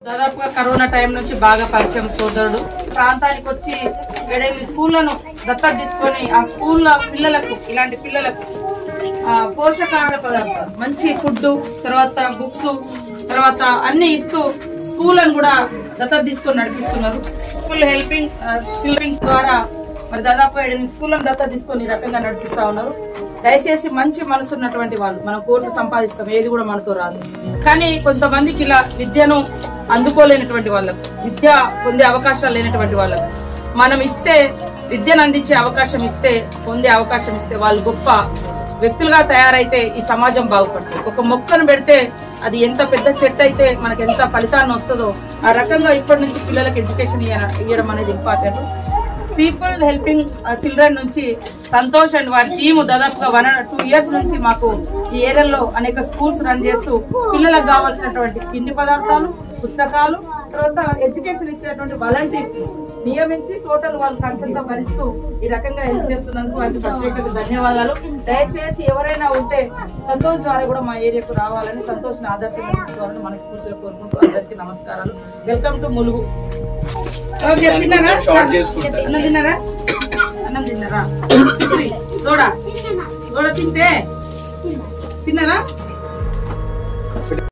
దాదాపుగా corona time నుంచి బాగా పరిచయం సోదరుడు ప్రాంతానికి వచ్చి 7 స్కూళ్లను దత్తత తీసుకొని ఆ స్కూల్లో పిల్లలకు ఇలాంటి పిల్లలకు పోషకాహార పదార్థాలు మంచి ఫుడ్ తర్వాత బుక్స్ తర్వాత అన్ని ఇస్తూ స్కూళ్ళను కూడా దత్తత తీసుకొని నడిపిస్తున్నారు. స్కూల్ హెల్పింగ్ చిల్డ్రన్ ద్వారా మరి దాదాపు 7 స్కూళ్లను దత్తత తీసుకొని ఈ రకంగా నడిపిస్తా ఉన్నారు. దయచేసి మంచి మనసు ఉన్నటువంటి వాళ్ళు మనం కోర్టు సంపాదిస్తాం, ఏది కూడా మనతో రాదు. కానీ కొంతమందికి ఇలా విద్యను అందుకోలేనటువంటి వాళ్ళకు, విద్య పొందే అవకాశాలు లేనటువంటి వాళ్ళకు మనం ఇస్తే, విద్యను అందించే అవకాశం ఇస్తే, పొందే అవకాశం ఇస్తే వాళ్ళు గొప్ప వ్యక్తులుగా తయారైతే ఈ సమాజం బాగుపడుతుంది. ఒక మొక్కను పెడితే అది ఎంత పెద్ద చెట్టు అయితే మనకి ఎంత ఫలితాన్ని వస్తుందో ఆ రకంగా ఇప్పటి నుంచి పిల్లలకు ఎడ్యుకేషన్ ఇవ్వడం అనేది ఇంపార్టెంట్. పీపుల్ హెల్పింగ్ చిల్డ్రన్ నుంచి సంతోష్ అండ్ వారి టీము దాదాపుగా 1-2 ఇయర్స్ నుంచి మాకు ఈ ఏరియాలో అనేక స్కూల్స్ రన్ చేస్తూ పిల్లలకు కావాల్సినటువంటి తిండి పదార్థాలు, పుస్తకాలు, తర్వాత ఎడ్యుకేషన్ ఇచ్చేటువంటి వాలంటీర్స్ నియమించి టోటల్ వాళ్ళు ఖర్చంతా భరిస్తూ ఈ రకంగా హెల్ప్ చేస్తున్నందుకు వారికి ప్రత్యేకంగా ధన్యవాదాలు. దయచేసి ఎవరైనా ఉంటే సంతోష్ ద్వారా కూడా మా ఏరియాకు రావాలని, సంతోష్ని ఆదర్శంగా తీసుకోవాలని మనస్ఫూర్తిగా కోరుకుంటూ అందరికీ నమస్కారాలు. Welcome to Mulugu. తిన్నారా? అన్నం తిన్నారా? అన్నం తిన్నారా? దూడ తింటే తిన్నారా?